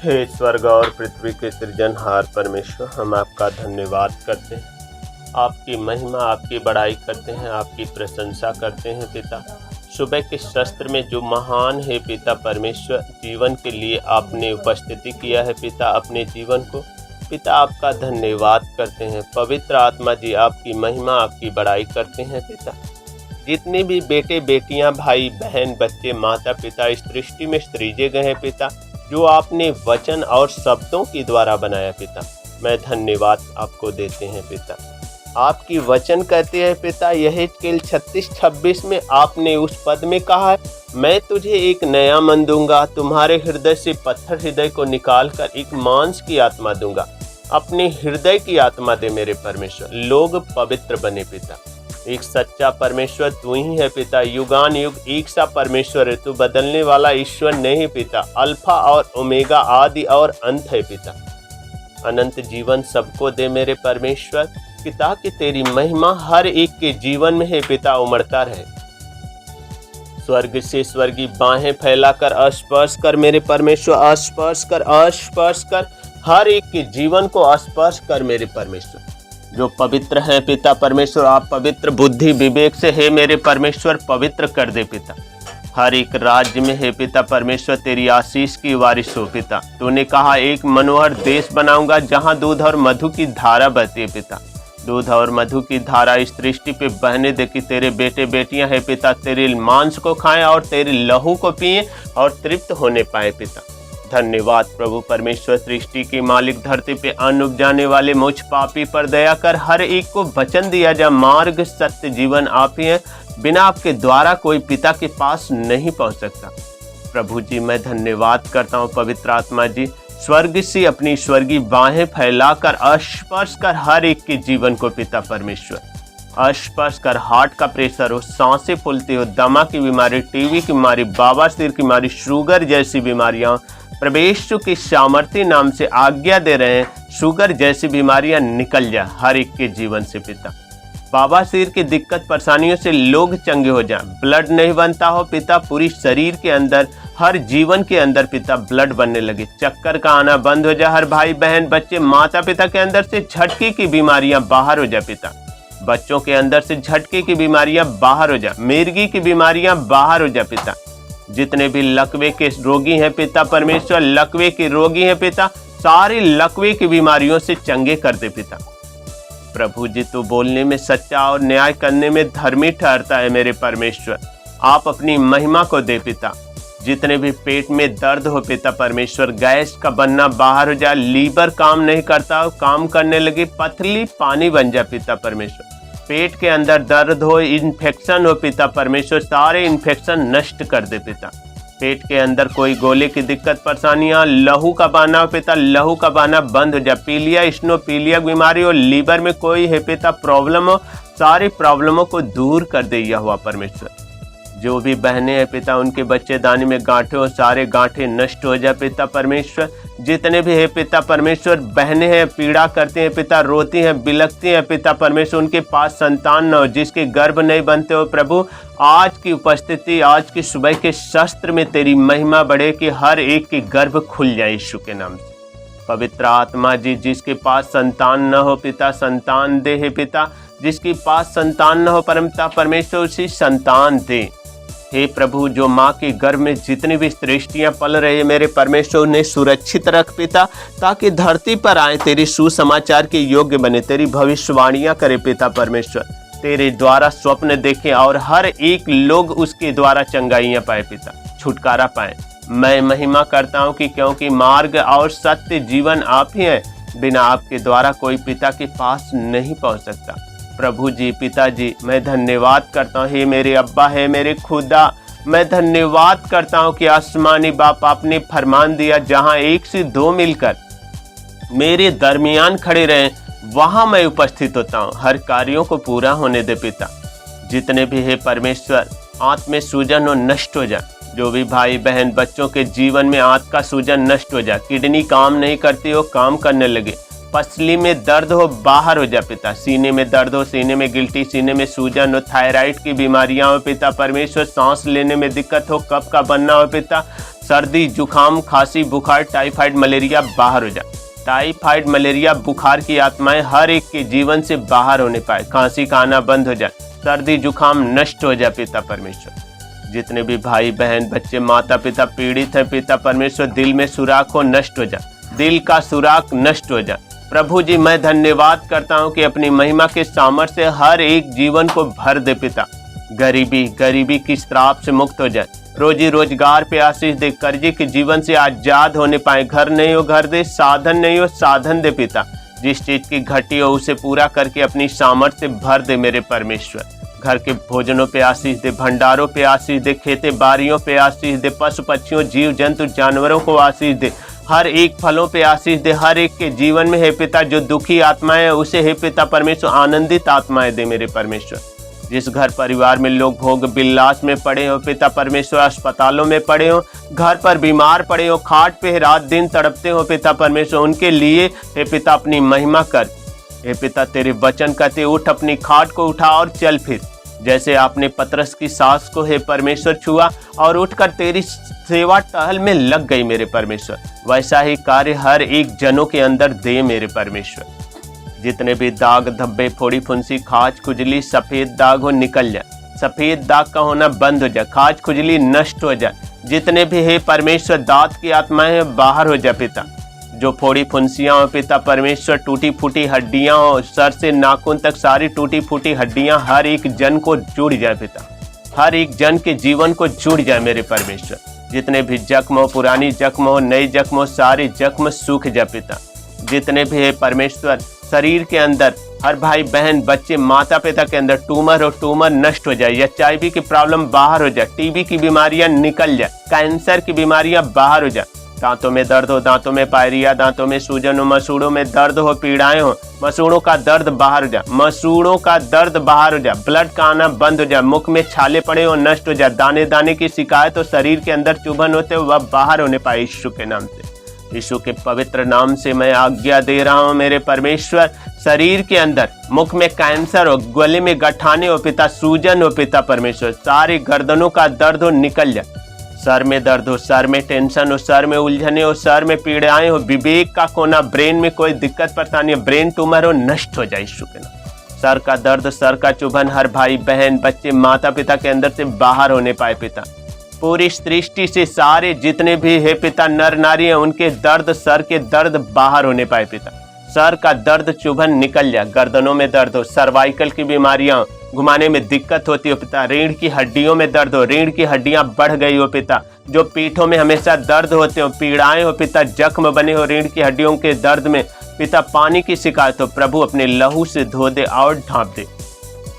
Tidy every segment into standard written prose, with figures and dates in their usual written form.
हे स्वर्ग और पृथ्वी के सृजनहार परमेश्वर, हम आपका धन्यवाद करते हैं, आपकी महिमा, आपकी बड़ाई करते हैं, आपकी प्रशंसा करते हैं पिता। सुबह के शस्त्र में जो महान है पिता परमेश्वर, जीवन के लिए आपने उपस्थिति किया है पिता अपने जीवन को, पिता आपका धन्यवाद करते हैं। पवित्र आत्मा जी आपकी महिमा, आपकी बड़ाई करते हैं पिता। जितने भी बेटे बेटियां, भाई बहन, बच्चे, माता पिता इस सृष्टि में सृजे गए हैं पिता, जो आपने वचन और शब्दों के द्वारा बनाया पिता, मैं धन्यवाद आपको देते हैं पिता। आपकी वचन कहते हैं पिता, यहेजकेल 36:26 में आपने उस पद में कहा है, मैं तुझे एक नया मन दूंगा, तुम्हारे हृदय से पत्थर हृदय को निकाल कर एक मांस की आत्मा दूंगा, अपने हृदय की आत्मा दे मेरे परमेश्वर। लोग पवित्र बने पिता। एक सच्चा परमेश्वर तू ही है पिता, युगान युग एक सा परमेश्वर है, तू बदलने वाला ईश्वर नहीं पिता, अल्फा और ओमेगा, आदि और अंत है पिता। अनंत जीवन सबको दे मेरे परमेश्वर पिता, कि तेरी महिमा हर एक के जीवन में है पिता, उमड़ता रहे। स्वर्ग से स्वर्गीय बाहें फैलाकर स्पर्श कर मेरे परमेश्वर, स्पर्श कर हर एक के जीवन को स्पर्श कर मेरे परमेश्वर। जो पवित्र है पिता परमेश्वर, आप पवित्र बुद्धि विवेक से है मेरे परमेश्वर, पवित्र कर दे पिता। हर एक राज्य में है पिता परमेश्वर तेरी आशीष की वारिश हो पिता। तूने कहा एक मनोहर देश बनाऊंगा जहां दूध और मधु की धारा बहती है पिता। दूध और मधु की धारा इस सृष्टि पे बहने दे, कि तेरे बेटे बेटियां हैं पिता, तेरे मांस को खाएं और तेरे लहू को पिएं और तृप्त होने पाए पिता। धन्यवाद प्रभु परमेश्वर, सृष्टि के मालिक, धरती पे अन्न उपजाने वाले मुझ पापी पर दया कर, हर एक को वचन दिया जा, मार्ग सत्य जीवन आप ही हैं, बिना आपके द्वारा कोई पिता के पास नहीं पहुंच सकता। प्रभु जी मैं धन्यवाद करता हूं, पवित्र आत्मा जी स्वर्ग से अपनी स्वर्गीय बाहें फैलाकर स्पर्श कर हर एक के जीवन को पिता परमेश्वर, स्पर्श कर। हार्ट का प्रेशर हो, सांसें फूलती हो, दमा की बीमारी, टीबी की बीमारी, बवासीर की बीमारी, शुगर जैसी बीमारियां प्रवेश के सामर्थ्य नाम से आज्ञा दे रहे हैं, शुगर जैसी बीमारियां निकल जा हर एक के जीवन से पिता। बवासीर की दिक्कत परेशानियों से लोग चंगे हो जाएं, ब्लड नहीं बनता हो पिता, पूरी शरीर के अंदर, हर जीवन के अंदर पिता ब्लड बनने लगे, चक्कर का आना बंद हो जाए, हर भाई बहन बच्चे माता पिता के अंदर से झटके की बीमारियां बाहर हो जाए पिता, बच्चों के अंदर से झटके की बीमारियां बाहर हो जाए, मिर्गी की बीमारियां बाहर हो जाए पिता। जितने भी लकवे के रोगी हैं पिता परमेश्वर, लकवे के रोगी हैं पिता, सारे लकवे की बीमारियों से चंगे कर दे पिता। प्रभु जी तू बोलने में सच्चा और न्याय करने में धर्मी ठहरता है मेरे परमेश्वर, आप अपनी महिमा को दे पिता। जितने भी पेट में दर्द हो पिता परमेश्वर, गैस का बनना बाहर हो जाए, लीवर काम नहीं करता हो, काम करने लगे, पथरी पानी बन जाए पिता परमेश्वर। पेट के अंदर दर्द हो, इन्फेक्शन हो पिता परमेश्वर, सारे इन्फेक्शन नष्ट कर दे पिता। पेट के अंदर कोई गोले की दिक्कत परेशानियां, लहू का बहाना हो पिता, लहू का बहाना बंद हो जाए, पीलिया स्नोपीलिया बीमारी हो, लीवर में कोई है पिता प्रॉब्लम हो, सारी प्रॉब्लमों को दूर कर दे यहोवा परमेश्वर। जो भी बहने हैं पिता, उनके बच्चेदानी में गांठे हो, सारे गांठे नष्ट हो जाए पिता परमेश्वर। जितने भी है पिता परमेश्वर बहने हैं, पीड़ा करते हैं पिता, रोती हैं, बिलखती हैं पिता परमेश्वर, उनके पास संतान न हो, जिसके गर्भ नहीं बनते हो प्रभु, आज की उपस्थिति, आज की सुबह के शस्त्र में तेरी महिमा बढ़े, कि हर एक के गर्भ खुल जाए यीशु के नाम से। पवित्र आत्मा जी जिसके पास संतान न हो पिता, संतान दे है पिता, जिसके पास संतान न हो परमपिता परमेश्वर उसी संतान दे। हे प्रभु जो माँ के गर्भ में जितनी भी सृष्टियाँ पल रही है मेरे परमेश्वर, उन्हें सुरक्षित रख पिता, ताकि धरती पर आए तेरे सुसमाचार के योग्य बने, तेरी भविष्यवाणियाँ करे पिता परमेश्वर, तेरे द्वारा स्वप्न देखें और हर एक लोग उसके द्वारा चंगाइयाँ पाए पिता, छुटकारा पाए। मैं महिमा करता हूँ कि क्योंकि मार्ग और सत्य जीवन आप ही हैं, बिना आपके द्वारा कोई पिता के पास नहीं पहुँच सकता। प्रभु जी पिताजी मैं धन्यवाद करता हूँ, हे मेरे अब्बा, है मेरे खुदा, मैं धन्यवाद करता हूँ कि आसमानी बाप आपने फरमान दिया, जहाँ एक से दो मिलकर मेरे दरमियान खड़े रहें, वहाँ मैं उपस्थित होता हूँ। हर कार्यों को पूरा होने दे पिता। जितने भी है परमेश्वर आंत में सूजन हो नष्ट हो जाए, जो भी भाई बहन बच्चों के जीवन में आंत का सूजन नष्ट हो जाए, किडनी काम नहीं करती हो काम करने लगे, पसली में दर्द हो बाहर हो जा पिता। सीने में दर्द हो, सीने में गिल्टी, सीने में सूजन हो, थायराइड की बीमारियां हो पिता परमेश्वर, सांस लेने में दिक्कत हो, कफ का बनना हो पिता, सर्दी जुकाम खांसी बुखार टाइफाइड मलेरिया बाहर हो जा। टाइफाइड मलेरिया बुखार की आत्माएं हर एक के जीवन से बाहर होने पाए, खांसी का आना बंद हो जाए, सर्दी जुकाम नष्ट हो जाए पिता परमेश्वर। जितने भी भाई बहन बच्चे माता पिता पीड़ित हैं पिता परमेश्वर, दिल में सुराख हो नष्ट हो जाए, दिल का सुराख नष्ट हो जाए। प्रभु जी मैं धन्यवाद करता हूँ कि अपनी महिमा के सामर्थ्य से हर एक जीवन को भर दे पिता। गरीबी की श्राप से मुक्त हो जाए, रोजी रोजगार पे आशीष दे, कर्जे के जीवन से आजाद होने पाए, घर नहीं हो घर दे, साधन नहीं हो साधन दे पिता। जिस चीज की घटी हो उसे पूरा करके अपनी सामर्थ्य से भर दे मेरे परमेश्वर। घर के भोजनों पे आशीष दे, भंडारों पे आशीष दे, खेते बाड़ियों पे आशीष दे, पशु पक्षियों जीव जंतु जानवरों को आशीष दे, हर एक फलों पे आशीष दे, हर एक के जीवन में हे पिता जो दुखी आत्माएं है उसे हे पिता परमेश्वर आनंदित आत्माएं दे मेरे परमेश्वर। जिस घर परिवार में लोग भोग बिल्लास में पड़े हो पिता परमेश्वर, अस्पतालों में पड़े हो, घर पर बीमार पड़े हो, खाट पे रात दिन तड़पते हो पिता परमेश्वर, उनके लिए हे पिता अपनी महिमा कर। हे पिता तेरे वचन कहते उठ अपनी खाट को उठा और चल फिर। जैसे आपने पतरस की सास को हे परमेश्वर छुआ और उठकर तेरी सेवा टहल में लग गई मेरे परमेश्वर, वैसा ही कार्य हर एक जनों के अंदर दे मेरे परमेश्वर। जितने भी दाग धब्बे फोड़ी फुंसी खाज खुजली सफेद दाग हो निकल जाए, सफेद दाग का होना बंद हो जाए, खाज खुजली नष्ट हो जाए। जितने भी हे परमेश्वर दांत की आत्माएं हैं बाहर हो जाए पिता। जो फोड़ी फुंसियां हो पिता परमेश्वर, टूटी फूटी हड्डियां हो, सर से नाखून तक सारी टूटी फूटी हड्डियां हर एक जन को जुड़ जाए पिता, हर एक जन के जीवन को जुड़ जाए मेरे परमेश्वर। जितने भी जख्म हो, पुरानी जख्म हो, नई जख्म हो, सारे जख्म सूख जाए पिता। जितने भी है परमेश्वर शरीर के अंदर हर भाई बहन बच्चे माता पिता के अंदर ट्यूमर हो, ट्यूमर नष्ट हो जाए, HIV की प्रॉब्लम बाहर हो जाए, TB की बीमारियां निकल जाए, कैंसर की बीमारियां बाहर हो जाए। दांतों में दर्द हो, दांतों में पायरिया, दांतों में सूजन हो, मसूड़ों में दर्द हो, पीड़ाएं हो, मसूड़ों का दर्द बाहर हो जाए, मसूड़ों का दर्द बाहर हो जाए, ब्लड का आना बंद हो जाए, मुख में छाले पड़े हो नष्ट हो जाए, दाने दाने की शिकायत हो, शरीर के अंदर चुभन होते हो वह बाहर होने पाए यीशु के नाम से। यीशु के पवित्र नाम से मैं आज्ञा दे रहा हूँ मेरे परमेश्वर। शरीर के अंदर मुख में कैंसर हो, गले में गठाने हो पिता, सूजन हो पिता परमेश्वर, सारी गर्दनों का दर्द हो निकल जाए। सर में दर्द हो, सर में टेंशन हो, सर में उलझने हो, सर में पीड़ाएं हो, विवेक का कोना, ब्रेन में कोई दिक्कत परेशानी हो, ब्रेन ट्यूमर हो नष्ट हो जाए यीशु के नाम। सर का दर्द, सर का चुभन हर भाई बहन बच्चे माता पिता के अंदर से बाहर होने पाए पिता। पूरी सृष्टि से सारे जितने भी है पिता नर नारी हैं उनके दर्द, सर के दर्द बाहर होने पाए पिता। सर का दर्द चुभन निकल जाए, गर्दनों में दर्द हो, सर्वाइकल की बीमारियां, घुमाने में दिक्कत होती हो पिता, रीढ़ की हड्डियों में दर्द हो, रीढ़ की हड्डियां बढ़ गई हो पिता, जो पीठों में हमेशा दर्द होते हो, पीड़ाएं हो पिता, जख्म बने हो रीढ़ की हड्डियों के दर्द में पिता, पानी की शिकायत हो, प्रभु अपने लहू से धो दे और ढांप दे।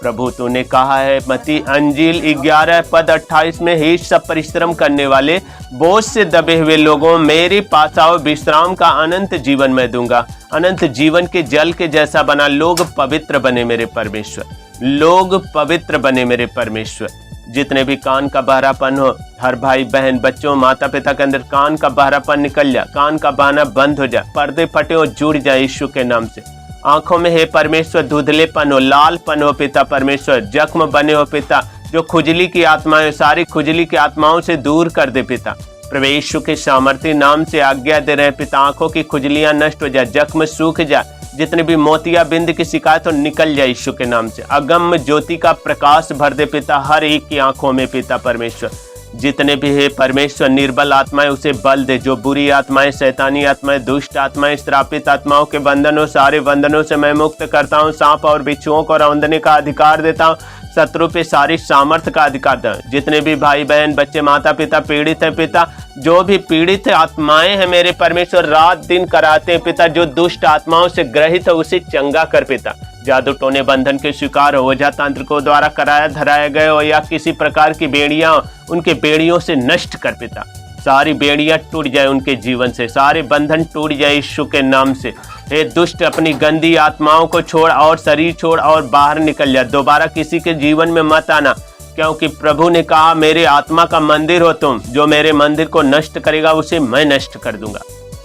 प्रभु तूने कहा है मत्ती अंजील 11:28 में, हे सब परिश्रम करने वाले बोझ से दबे हुए लोगों मेरे पास आओ, विश्राम का अनंत जीवन मैं दूंगा। अनंत जीवन के जल के जैसा बना, लोग पवित्र बने मेरे परमेश्वर, लोग पवित्र बने मेरे परमेश्वर। जितने भी कान का बहरापन हो, हर भाई बहन बच्चों माता पिता के अंदर कान का बहरापन निकल जाए, कान का बहना बंद हो जाए, पर्दे फटे हो जुड़ जाए यीशु के नाम से। आंखों में हे परमेश्वर धुंधलेपन हो, लालपन हो पिता परमेश्वर, जख्म बने हो पिता, जो खुजली की आत्माएं सारी खुजली की आत्माओं से दूर कर दे पिता। प्रभु यीशु के सामर्थ्य नाम से आज्ञा दे रहे पिता, आंखों की खुजलियां नष्ट हो जाए, जख्म सूख जाए, जितने भी मोतिया बिंद की शिकायत हो निकल जाए यीशु के नाम से। अगम ज्योति का प्रकाश भर दे पिता हर एक की आंखों में पिता परमेश्वर। जितने भी है परमेश्वर निर्बल आत्माएं उसे बल दे, जो बुरी आत्माएं, शैतानी आत्माएं, दुष्ट आत्माएं, श्रापित आत्माओं के बंधनों, सारे बंधनों से मैं मुक्त करता हूँ। सांप और बिच्छुओं को रौंदने का अधिकार देता हूँ, शत्रु पे सारी सामर्थ्य का अधिकार देता हूँ। जितने भी भाई बहन बच्चे माता पिता पीड़ित है पिता, जो भी पीड़ित आत्माएं हैं मेरे परमेश्वर, रात दिन कराते हैं पिता, जो दुष्ट आत्माओं से ग्रहित है उसे चंगा कर पिता। जादू टोने बंधन के शिकार हो, ओझा तांत्रिकों द्वारा कराया धराया गए हो, या किसी प्रकार की बेड़ियां उनके बेड़ियों से नष्ट कर पिता। सारी बेड़ियां टूट जाए उनके जीवन से, सारे बंधन टूट जाए यीशु के नाम से। हे दुष्ट अपनी गंदी आत्माओं को छोड़ और शरीर छोड़ और बाहर निकल जा, दोबारा किसी के जीवन में मत आना, क्योंकि प्रभु ने कहा मेरे आत्मा का मंदिर हो तुम, जो मेरे मंदिर को नष्ट करेगा उसे मैं नष्ट कर दूंगा।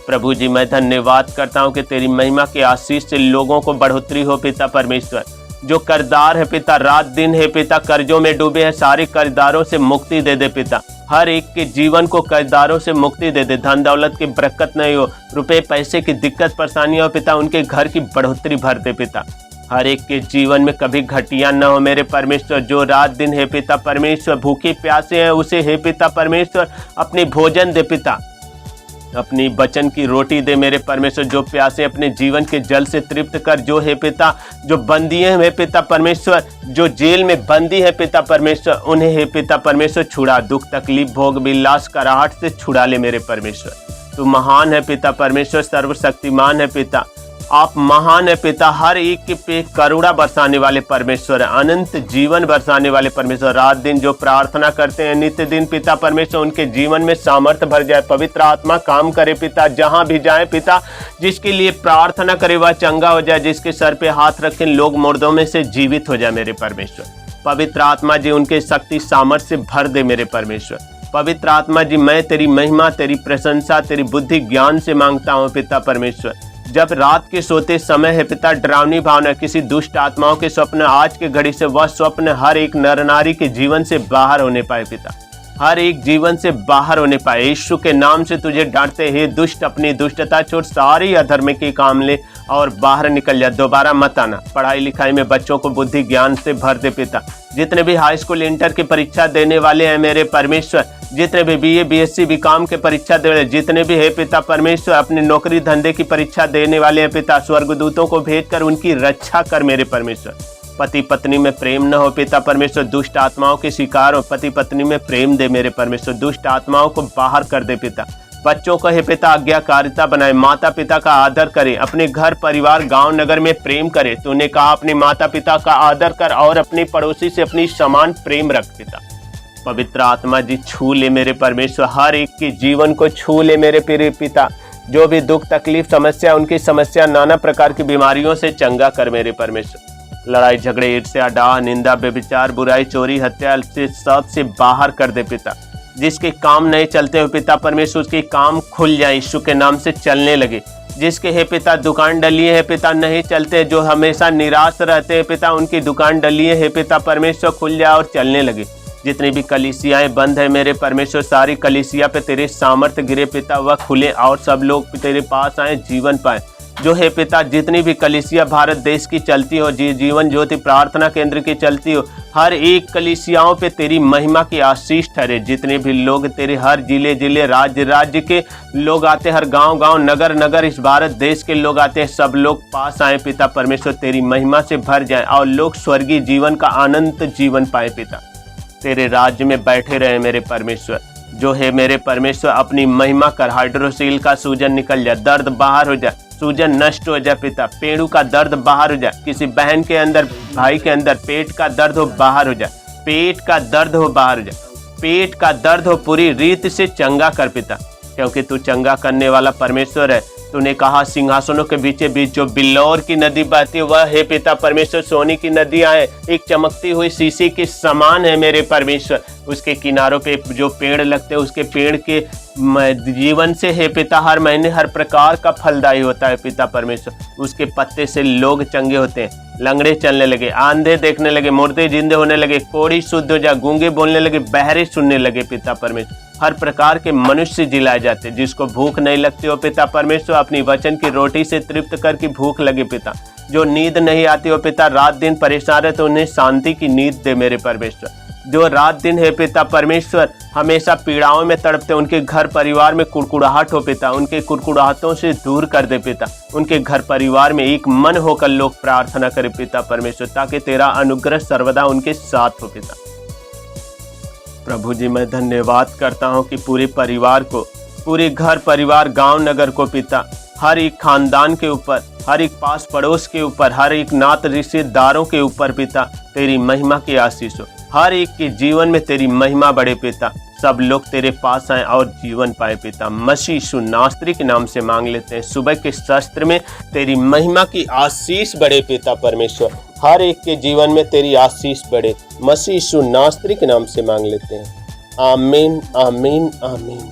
प्रभु जी मैं धन्यवाद करता हूँ कि तेरी महिमा के आशीष से लोगों को बढ़ोतरी हो पिता परमेश्वर। जो कर्जदार है पिता, रात दिन है पिता, कर्जों में डूबे हैं, सारे कर्जदारों से मुक्ति दे दे पिता। हर एक के जीवन को कर्जदारों से मुक्ति दे दे। धन दौलत की बरकत नहीं हो, रुपए पैसे की दिक्कत परेशानियां हो पिता, उनके घर की बढ़ोतरी भर दे पिता। हर एक के जीवन में कभी घटिया न हो मेरे परमेश्वर। जो रात दिन है पिता परमेश्वर भूखे प्यासे हैं, उसे है पिता परमेश्वर अपनी भोजन दे पिता, अपनी वचन की रोटी दे मेरे परमेश्वर। जो प्यासे अपने जीवन के जल से तृप्त कर। जो है पिता जो बंदी है पिता परमेश्वर, जो जेल में बंदी है पिता परमेश्वर, उन्हें है पिता परमेश्वर छुड़ा। दुख तकलीफ भोग विलास कराहट से छुड़ा ले मेरे परमेश्वर। तू महान है पिता परमेश्वर, सर्वशक्तिमान है पिता, आप महान है पिता। हर एक के पे करुणा बरसाने वाले परमेश्वर, अनंत जीवन बरसाने वाले परमेश्वर। रात दिन जो प्रार्थना करते हैं नित्य दिन पिता परमेश्वर, उनके जीवन में सामर्थ्य भर जाए, पवित्र आत्मा काम करे पिता। जहां भी जाए पिता, जिसके लिए प्रार्थना करे वह चंगा हो जाए, जिसके सर पे हाथ रखें लोग मुर्दों में से जीवित हो जाए मेरे परमेश्वर। पवित्र आत्मा जी उनके शक्ति सामर्थ्य से भर दे मेरे परमेश्वर। पवित्र आत्मा जी मैं तेरी महिमा, तेरी प्रशंसा, तेरी बुद्धि ज्ञान से मांगता हूँ पिता परमेश्वर। जब रात के सोते समय है पिता डरावनी भावना, किसी दुष्ट आत्माओं के स्वप्न, आज के घड़ी से वह स्वप्न हर एक नर नारी के जीवन से बाहर होने पाए पिता, हर एक जीवन से बाहर होने पाए। यीशु के नाम से तुझे डांटते हे दुष्ट, अपनी दुष्टता छोड़, सारी अधर्म के काम ले और बाहर निकल जा, दोबारा मत आना। पढ़ाई लिखाई में बच्चों को बुद्धि ज्ञान से भर दे पिता। जितने भी हाई स्कूल इंटर की परीक्षा देने वाले हैं मेरे परमेश्वर, जितने भी बीए बीएससी बीकॉम के परीक्षा दे रहे, जितने भी है पिता परमेश्वर अपनी नौकरी धंधे की परीक्षा देने वाले हैं पिता, स्वर्गदूतों को भेजकर उनकी रक्षा कर मेरे परमेश्वर। पति पत्नी में प्रेम न हो पिता परमेश्वर, दुष्ट आत्माओं के शिकार हो, पति पत्नी में प्रेम दे मेरे परमेश्वर, दुष्ट आत्माओं को बाहर कर दे पिता। बच्चों को हे पिता आज्ञाकारिता बनाए, माता पिता का आदर करे, अपने घर परिवार गांव नगर में प्रेम करे। तूने कहा अपने माता पिता का आदर कर और अपने पड़ोसी से अपनी समान प्रेम रख पिता। पवित्र आत्मा जी छू ले मेरे परमेश्वर, हर एक के जीवन को छू ले मेरे प्रिय पिता। जो भी दुख तकलीफ समस्या, उनकी समस्या नाना प्रकार की बीमारियों से चंगा कर मेरे परमेश्वर। लड़ाई झगड़े ईर्ष्या डाह निंदा व्यभिचार बुराई चोरी हत्या से सब से बाहर कर दे पिता। जिसके काम नहीं चलते हो पिता परमेश्वर, उसके काम खुल जाए, यीशु के नाम से चलने लगे। जिसके हे पिता दुकान डली है पिता नहीं चलते, जो हमेशा निराश रहते हैं पिता, उनकी दुकान डली है पिता परमेश्वर खुल जाए और चलने लगे। जितनी भी कलीसियाएं बंद है मेरे परमेश्वर, सारी कलीसिया पे तेरे सामर्थ्य गिरे पिता, वह खुले और सब लोग तेरे पास आए, जीवन पाए। जो है पिता जितनी भी कलीसिया भारत देश की चलती हो, जीवन ज्योति प्रार्थना केंद्र की चलती हो, हर एक कलीसियाओं पे तेरी महिमा की आशीष ठहरे। जितने भी लोग तेरे हर जिले जिले राज्य राज्य के लोग आते, हर गांव गांव नगर नगर इस भारत देश के लोग आते हैं, सब लोग पास आए पिता परमेश्वर, तेरी महिमा से भर जाए और लोग स्वर्गीय जीवन का अनंत जीवन पाए पिता। तेरे राज्य में बैठे रहे मेरे परमेश्वर। जो है मेरे परमेश्वर अपनी महिमा कर, हाइड्रोसील का सूजन निकल जाए, दर्द बाहर हो जाए, सूजन नष्ट हो जाए पिता, पेड़ों का दर्द बाहर हो जाए, किसी बहन के अंदर भाई के अंदर पेट का दर्द हो बाहर हो जाए, पेट का दर्द हो बाहर हो जाए, पेट का दर्द हो पूरी रीत से चंगा कर पिता, क्योंकि तू चंगा करने वाला परमेश्वर है। तूने कहा सिंहासनों के बीचे बीच जो बिल्लौर की नदी बहती है, वह है पिता परमेश्वर सोने की नदियां है, एक चमकती हुई शीशे के समान है मेरे परमेश्वर। उसके किनारों पे जो पेड़ लगते हैं, उसके पेड़ के जीवन से है पिता हर महीने हर प्रकार का फलदायी होता है पिता परमेश्वर। उसके पत्ते से लोग चंगे होते हैं, लंगड़े चलने लगे, आंधे देखने लगे, मुर्दे जिंदे होने लगे, कोढ़ी शुद्ध हो जाए, गूंगे बोलने लगे, बहरे सुनने लगे पिता परमेश्वर। हर प्रकार के मनुष्य जिलाए जाते, जिसको भूख नहीं लगती हो पिता परमेश्वर, अपनी वचन की रोटी से तृप्त करके भूख लगे पिता। जो नींद नहीं आती हो पिता, रात दिन परेशान रहते, उन्हें शांति की नींद दे मेरे परमेश्वर। जो रात दिन है पिता परमेश्वर हमेशा पीड़ाओं में तड़पते, उनके घर परिवार में कुड़कुड़ाहट हो पिता, उनके कुड़कुड़ाहटों से दूर कर दे पिता। उनके घर परिवार में एक मन होकर लोग प्रार्थना करें पिता परमेश्वर, ताकि तेरा अनुग्रह सर्वदा उनके साथ हो पिता। प्रभु जी मैं धन्यवाद करता हूँ कि पूरे परिवार को, पूरे घर परिवार गांव नगर को पिता, हर एक खानदान के ऊपर, हर एक पास पड़ोस के ऊपर, हर एक नात रिश्तेदारों के ऊपर पिता तेरी महिमा की आशीष हो। हर एक के जीवन में तेरी महिमा बढ़े पिता, सब लोग तेरे पास आए और जीवन पाए पिता। मसीह यीशु नासरी के नाम से मांग लेते हैं, सुबह के शस्त्र में तेरी महिमा की आशीष बढ़े पिता परमेश्वर, हर एक के जीवन में तेरी आशीष बढ़े। मसीह यीशु नासरी के नाम से मांग लेते हैं, आमीन आमीन आमीन।